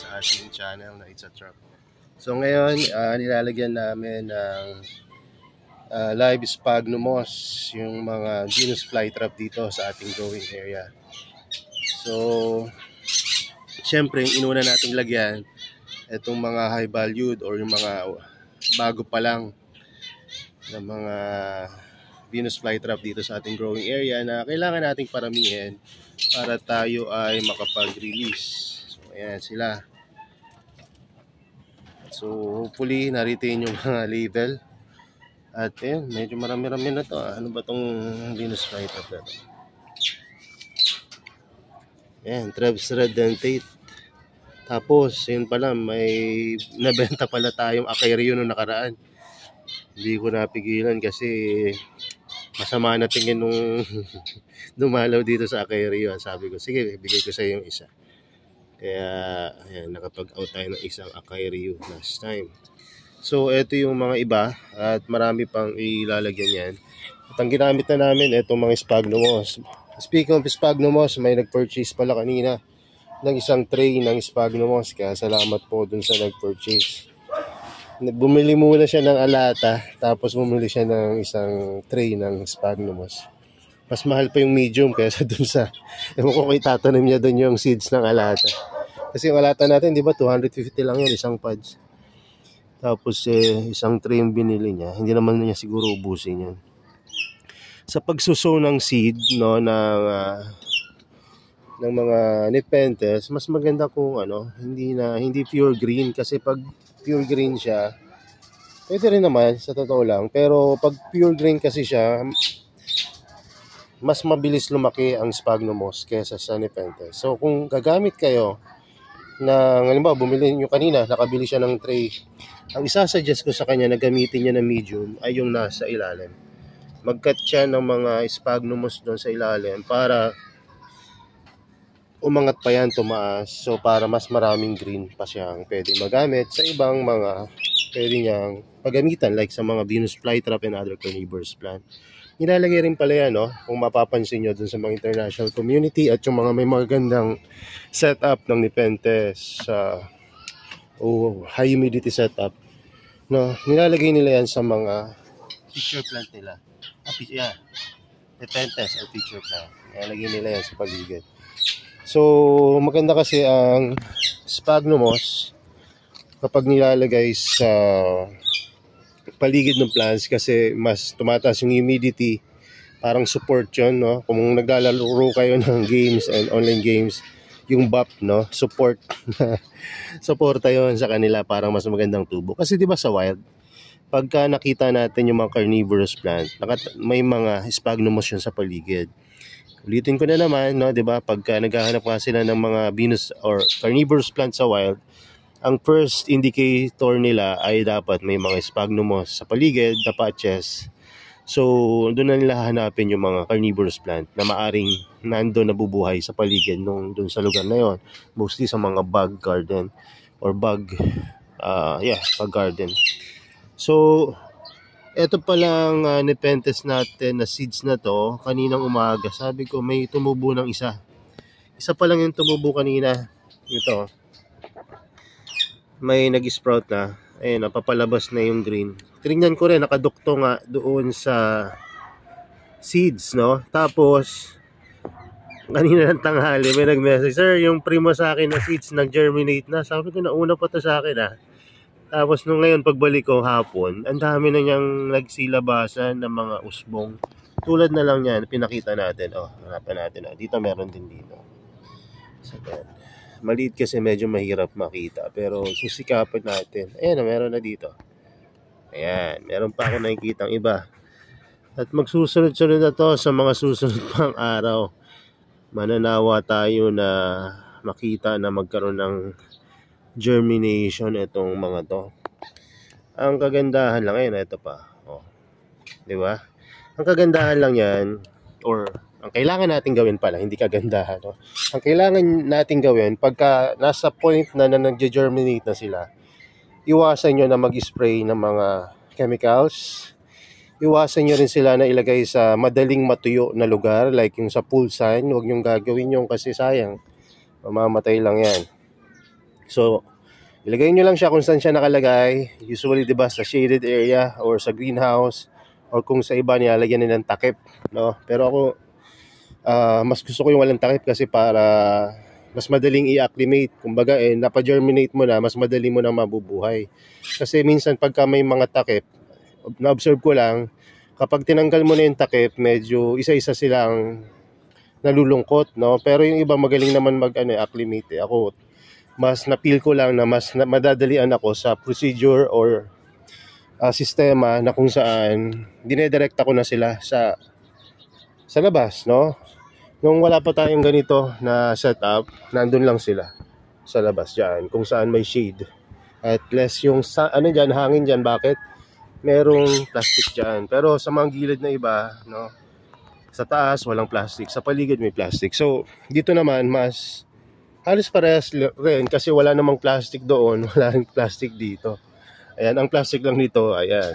sa ating channel na It's a Trap. So ngayon, nilalagyan namin ng live sphagnum moss yung mga Venus flytrap dito sa ating growing area. So syempre, inuna nating lagyan itong mga high valued or yung mga bago pa lang na mga Venus flytrap dito sa ating growing area na kailangan nating paramihin para tayo ay makapag-release. So ayan sila. So hopefully na-retain yung mga label. At yun, medyo marami-rami na to. Ano ba tong Venus flytrap na to? Ayan, Trev's Red Dentate. Tapos yun pala, may nabenta pala tayong Acario nung nakaraan. Hindi ko napigilan kasi masama na tingin nung dumalaw dito sa Acario. Sabi ko, sige, bigay ko sa yung isa. Kaya, ayan, nakapag-out tayo ng isang Acario last time. So, ito yung mga iba at marami pang ilalagyan yan. At ang ginamit na namin, itong mga sphagnum moss. Speaking of sphagnum moss, may nag-purchase pala kanina ng isang tray ng sphagnum moss. Kaya salamat po dun sa nag-purchase. Bumili muna siya ng alata, tapos bumili siya ng isang tray ng sphagnum moss. Mas mahal pa yung medium kaysa dun sa, ewan ko kung itatanim niya dun yung seeds ng alata. Kasi yung alata natin, di ba, 250 lang yan, isang pods. Tapos isang tray yung binili niya, hindi naman niya siguro ubusin yan. Sa pagsuso ng seed, no, ng mga Nepenthes, mas maganda kung hindi pure green, kasi pag pure green siya, pwede rin naman sa totoo lang, pero pag pure green kasi siya, mas mabilis lumaki ang sphagnum moss kaysa sa Nepenthes. So kung gagamit kayo ng, halimbawa bumili nyo kanina, nakabili siya ng tray, ang isasuggest ko sa kanya na gamitin niya na medium ay yung nasa ilalim. Mag-cut siya ng mga sphagnum moss doon sa ilalim para umangat pa yan, tumaas. So para mas maraming green pa siyang pwede magamit sa ibang mga pwede niyang paggamitan, like sa mga Venus flytrap and other carnivorous plant. Nilalagay rin pala yan, no? Kung mapapansin nyo dun sa mga international community at yung mga may magandang setup ng Nepenthes high humidity setup, no? Nilalagay nila yan sa mga feature plant nila. Nepenthes or feature plant. Nilalagay nila yan sa paligid. So, maganda kasi ang sphagnum moss kapag nilalagay sa paligid ng plants kasi mas tumataas yung humidity, parang support yun, no? Kung naglalaro kayo ng games and online games, yung BAP, no? Support. Suporta yun sa kanila, parang mas magandang tubo. Kasi di ba sa wild, pagka nakita natin yung mga carnivorous plant, may mga sphagnum moss yun sa paligid. Ulitin ko na naman, no, 'di ba? Pagka naghahanap nga sila ng mga Venus or carnivorous plants sa wild, ang first indicator nila ay dapat may mga sphagnum moss sa paligid, na patches. So, doon na nila hanapin yung mga carnivorous plant na maaring nandoon nabubuhay sa paligid doon sa lugar na 'yon. Mostly sa mga bug garden or bug garden. So, ito palang Nepenthes natin na seeds na to, kaninang umaga, sabi ko may tumubo ng isa. Isa pa lang yung tumubo kanina. Ito. May nag-sprout na. Ayun, napapalabas na yung green. Tingnan ko rin, nakadukto nga doon sa seeds, no? Tapos, kanina ng tanghali, may nag-message, "Sir, yung primo sa akin na seeds nag-germinate na." Sabi ko, nauna pa to sa akin, Tapos nung ngayon pagbalik ko hapon, ang dami na niyang nagsilabasan ng mga usbong. Tulad na lang yan, pinakita natin. Hanapan natin. Dito meron din dito. So, maliit kasi medyo mahirap makita. Pero susikapin natin. Ayan, meron na dito. Ayan, meron pa ako nakikitang iba. At magsusunod-sunod na to sa mga susunod pang araw. Mananawa tayo na makita na magkaroon ng germination itong mga to. Ang kagandahan lang, ayun, ito pa. Di ba? Ang kagandahan lang yan, or ang kailangan natin gawin pala, hindi kagandahan. Ang kailangan natin gawin, pagka nasa point na nag-germinate na sila, iwasan nyo na mag-spray ng mga chemicals. Iwasan nyo rin sila na ilagay sa madaling matuyo na lugar, like yung sa pool sign. Huwag nyong gagawin yung kasi sayang. Mamamatay lang yan. So, ilagay nyo lang siya kung saan siya nakalagay. Usually, di ba, sa shaded area or sa greenhouse or kung sa iba nilalagyan nilang takip, no? Pero ako, mas gusto ko yung walang takip kasi para mas madaling i-acclimate. Kumbaga, napa-germinate mo na, mas madali mo na mabubuhay. Kasi minsan pagka may mga takip, na-observe ko lang, kapag tinanggal mo na yung takip, medyo isa-isa silang nalulungkot, no? Pero yung iba magaling naman acclimate. Ako, mas na-feel ko lang na mas madadalian ako sa procedure or sistema na kung saan dinedirekta ko na sila sa labas, no? Nung wala pa tayong ganito na setup, nandun lang sila sa labas dyan, kung saan may shade. At less yung dyan, hangin dyan. Bakit? Merong plastic dyan. Pero sa mga gilid na iba, no? Sa taas, walang plastic. Sa paligid, may plastic. So, dito naman, mas halos parehas rin kasi wala namang plastic doon. Wala rin plastic dito. Ayan, ang plastic lang dito, ayan.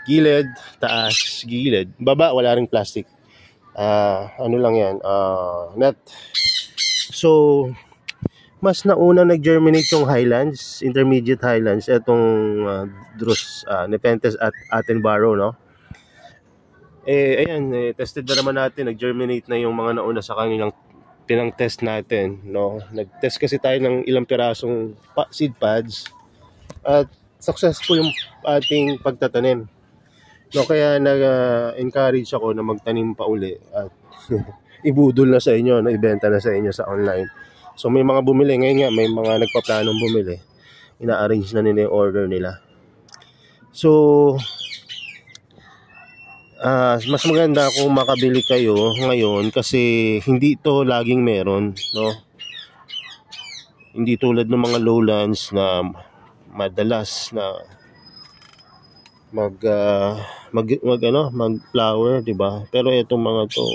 Gilid, taas, gilid. Baba, wala rin plastic. Ano lang yan, net. So, mas nauna nag-germinate yung highlands, intermediate highlands, itong Druce Nepenthes at Attenborough, no? Ayan, tested na naman natin, nag-germinate na yung mga nauna sa kanilang pinang-test natin, no? Nag-test kasi tayo ng ilang pirasong seed pads at successful yung ating pagtatanim. No, kaya nag-encourage ako na magtanim pa uli at ibudol na sa inyo, na ibenta na sa inyo sa online. So may mga bumili ngayon nga, may mga nagpaplanong bumili. Ina-arrange na nila yung order nila. So mas maganda kung makabili kayo ngayon kasi hindi ito laging meron, no? Hindi tulad ng mga lowlands na madalas na mag flower, di ba? Pero itong mga to,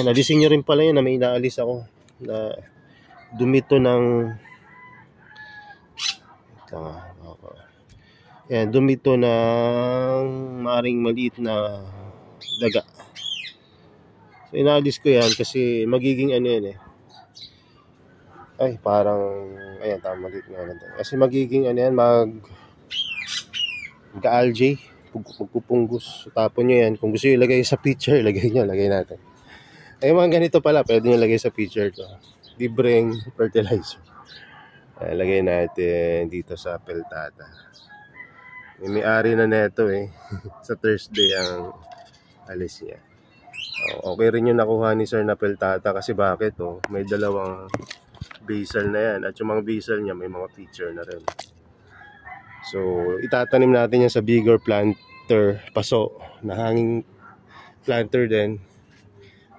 nadisenyo rin pala yun na may inaalis ako na dumito ng dumito ng maring maliit na daga. So inaalis ko yan kasi magiging parang tama dito nga. Kasi magiging algae, magpupunggus. So, tapon nyo yan. Kung gusto nyo ilagay sa picture, lagay natin. Mga ganito pala, pwede nyo lagay sa picture to. Libreng fertilizer. Lagay natin dito sa peltata. May-ari na neto sa Thursday ang alis niya. Okay rin yung nakuha ni Sir na peltata kasi bakit? May dalawang basil na yan. At yung mga basil niya, may mga feature na rin. So, itatanim natin yan sa bigger planter, paso, na hanging planter din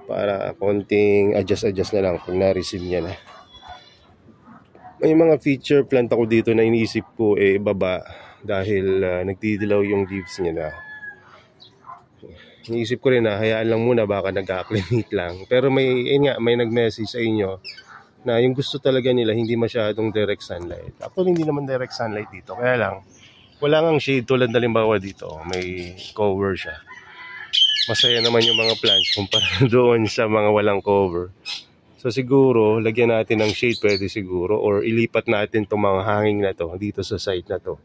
para konting adjust na lang pag na-receive niya na. May mga feature plant ako dito na iniisip ko baba dahil nagdidilaw yung leaves niya na. Iniisip ko rin na hayaan lang muna, baka nag-acclimate lang. Pero may nag-message sa inyo na yung gusto talaga nila hindi masyadong direct sunlight. Actually hindi naman direct sunlight dito, kaya lang wala ngang shade tulad na limbawa dito, may cover siya. Masaya naman yung mga plants kumpara doon sa mga walang cover. So siguro lagyan natin ng shade, pwede siguro, or ilipat natin itong mga hanging na to dito sa site na to.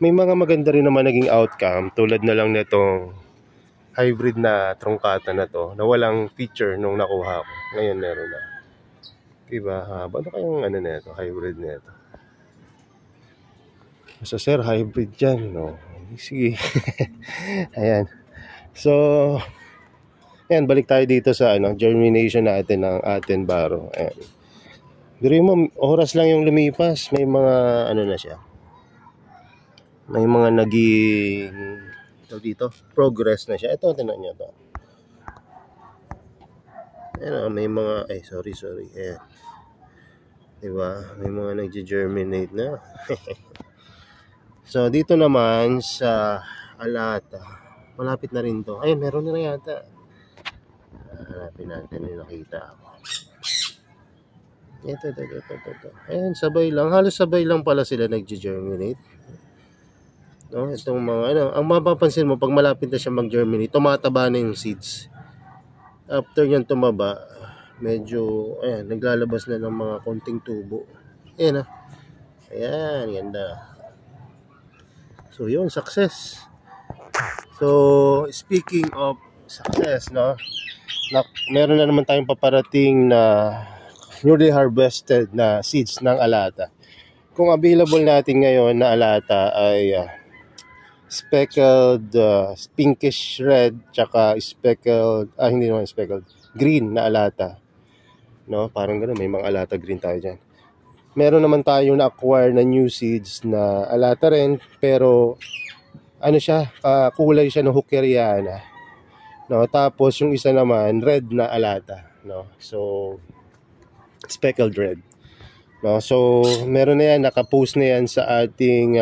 May mga maganda rin naman naging outcome tulad na lang nitong hybrid na trungkata na to na walang feature nung nakuha ko. Ngayon meron na. Diba? Ano kayong neto? Hybrid neto. So sir, hybrid dyan, no? Sige. Ayan. So, ayan, balik tayo dito sa germination natin ng Attenborough. Ayan. Pero yung oras lang yung lumipas, may mga na siya. May mga naging dito, progress na siya. Ito, tinan nyo to. Ayan, may mga, sorry. Ayan. Diba? May mga nag-germinate na. So, dito naman sa Alata, malapit na rin to. Ayun, meron na yata. Hanapin natin yung nakita ako. Ito. Ayun, sabay lang. Halos sabay lang pala sila nag-germinate. No? Itong mga, ang mapapansin mo, pag malapit na siya mag-germinate, tumataba na yung seeds. After yan tumaba, medyo naglalabas na ng mga konting tubo. Ayan ah. Ayan, ganda. So yun, success. So speaking of success, no, meron na naman tayong paparating na newly harvested na seeds ng alata. Kung available natin ngayon na alata ay speckled pinkish red, tsaka speckled, hindi naman speckled, green na alata, no? Parang gano'n, may mga alata green tayo dyan. Meron naman tayo na-acquire na new seeds na alata rin, pero ano siya, kulay siya ng Hookeriana, no? Tapos yung isa naman red na alata, no? So speckled red, no? So meron na yan, nakapost na yan sa ating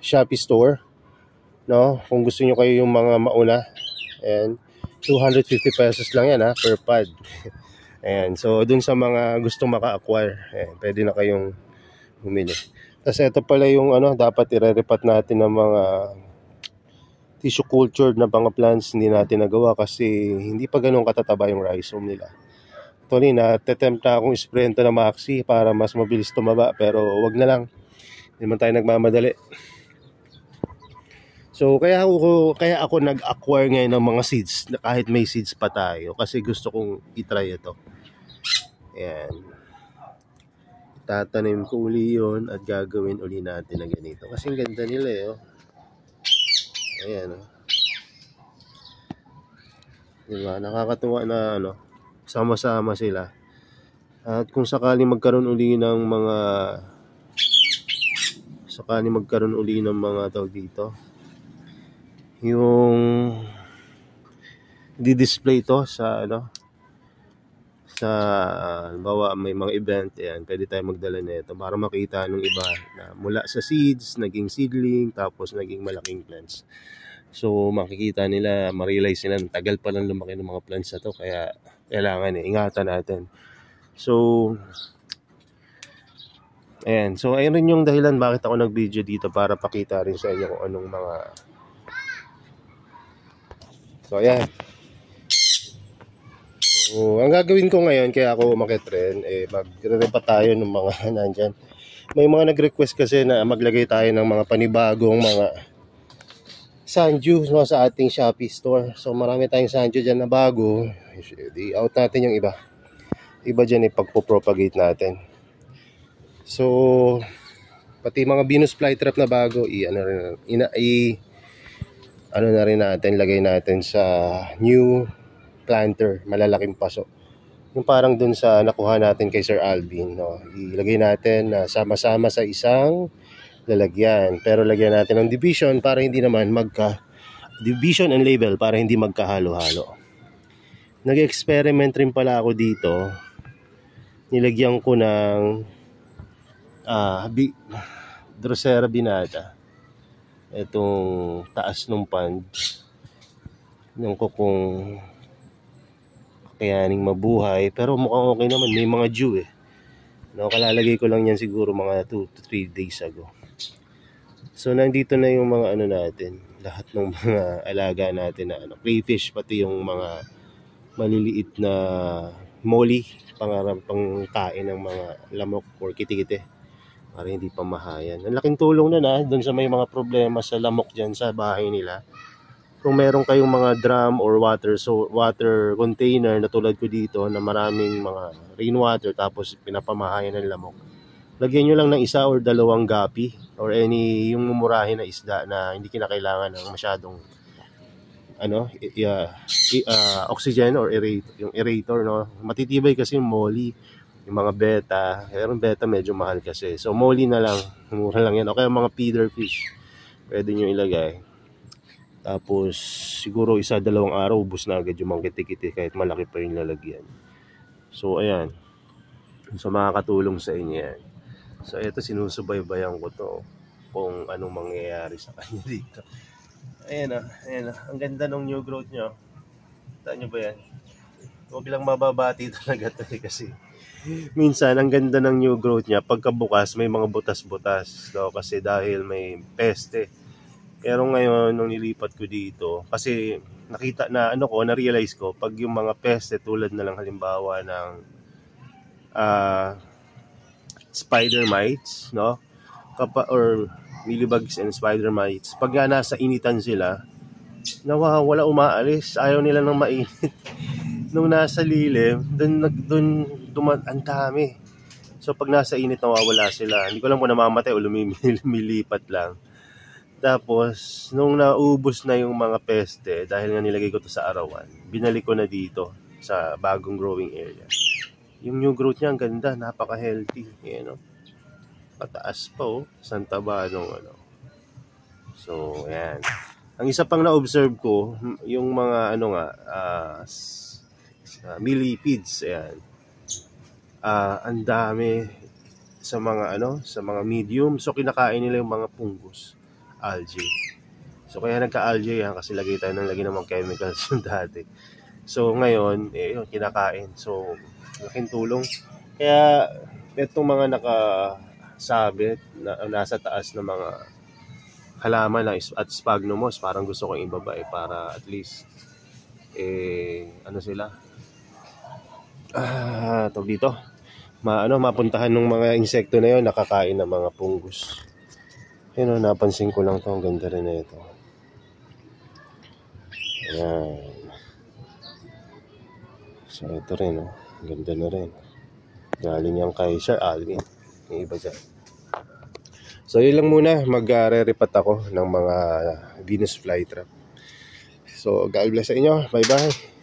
Shopee store, no? Kung gusto nyo kayo yung mga mauna, and 250 pesos lang yan per pod. Ayan, so dun sa mga gustong maka-acquire, pwede na kayong bumili. Tapos ito pala yung dapat ire-repat natin ng mga tissue cultured na mga plants, hindi natin nagawa kasi hindi pa ganun katataba yung rhizome nila. Actually, na-attempt na akong spray ito na Maxi para mas mabilis tumaba, pero wag na lang. Hindi man tayo nagmamadali. So kaya ako nag-acquire ngayon ng mga seeds na kahit may seeds pa tayo, kasi gusto kong i-try ito. Ayan. Tatanim ko uli yun at gagawin uli natin na ganito. Kasi ang ganda nila oh. Ayan oh. Diba? Nakakatuwa na sama-sama sila. At kung sakaling magkaroon uli ng mga tawag dito, yung di-display to sa bawa may mga event, yan, pwede tayo magdala nito para makita ng iba na mula sa seeds, naging seedling, tapos naging malaking plants. So makikita nila, ma-realize nila, tagal pa lang lumaki ng mga plants na to, kaya kailangan ingatan natin. So ayan, so ayun rin yung dahilan bakit ako nag-video dito, para pakita rin sa inyo kung anong mga ayan. So, ang gagawin ko ngayon, kaya ako umakit-rin, magre-repa tayo ng mga nandyan. May mga nag-request kasi na maglagay tayo ng mga panibagong mga Sanju sa ating Shopee store. So marami tayong Sanju dyan na bago. I-out natin yung iba. Iba dyan ipagpo-propagate natin. So pati mga Venus flytrap na bago, lagay natin sa new planter, malalaking paso. Yung parang dun sa nakuha natin kay Sir Alvin, no? Ilagay natin na sama-sama sa isang lalagyan. Pero lagyan natin ng division para hindi naman division and label para hindi magkahalo-halo. Nag-experiment rin pala ako dito. Nilagyan ko ng Drosera binata. Itong taas ng pond. Nung ko kung kayaning mabuhay, pero mukhang okay naman, may mga dew kalalagay ko lang yan siguro mga 2 to 3 days ago. So nandito na yung mga natin, lahat ng mga alaga natin na crayfish, pati yung mga maliliit na molly, pang kain ng mga lamok or kitikite, para hindi pa mahayan. Ang laking tulong na doon sa may mga problema sa lamok dyan sa bahay nila. Kung meron kayong mga drum or water container na tulad ko dito na maraming mga rainwater, tapos pinapamahayan ng lamok, lagyan nyo lang ng 1 or 2 gapi or yung mumurahin na isda na hindi kinakailangan ng masyadong oxygen or aerator, no? Matitibay kasi yung molly, yung mga beta. Yung beta medyo mahal kasi, so molly na lang, mura lang yan. O kaya mga feeder fish, pwede nyo ilagay. Tapos siguro 1-2 araw ubos na agad yung mga kitikiti, kahit malaki pa yung lalagyan. So ayan, so makakatulong sa inyo yan. So ito, sinusubaybayan ko to kung anong mangyayari sa kanya dito. Ayan ang ganda ng new growth nyo. Taan nyo ba yan? Huwag lang mababati talaga to kasi minsan ang ganda ng new growth niya, pagkabukas may mga butas-butas, kasi dahil may peste. Pero ngayon nung nilipat ko dito, kasi nakita na na-realize ko, pag yung mga peste tulad na lang halimbawa ng spider mites, no? Or millibugs and spider mites. Pag nga nasa initan sila, nawawala, umaalis. Ayaw nila ng mainit. Nung nasa lilim, ang dami. So pag nasa init, nawawala sila. Hindi ko lang kung namamatay o lumilipat lang. Tapos, nung naubos na yung mga peste, dahil nga nilagay ko to sa arawan, binalik ko na dito sa bagong growing area. Yung new growth niya, ang ganda, napaka-healthy. Yan, no? Pataas pa, oh. Santa ba, So, yan. Ang isa pang na-observe ko, yung mga, millipedes, ayan. Ang dami sa mga, sa mga medium. So, kinakain nila yung mga fungus. Algae. So kaya nagka-algae yan kasi lagay tayo ng mga chemicals yung dati. So ngayon, yun, kinakain. So laking tulong. Kaya itong mga nakasabit na nasa taas ng mga halaman at sphagnumos, parang gusto ko ibaba para at least sila? Tawag dito. Mapuntahan ng mga insekto na yun, nakakain ng mga fungus. Yun, napansin ko lang to. Ang ganda rin na ito. Ayan. So, ito rin, oh. Ang ganda na rin. Galing yan kay Sir Alvin. Yung iba dyan. So, yun lang muna. Mag-re-repat ako ng mga Venus flytrap. So, God bless sa inyo. Bye-bye.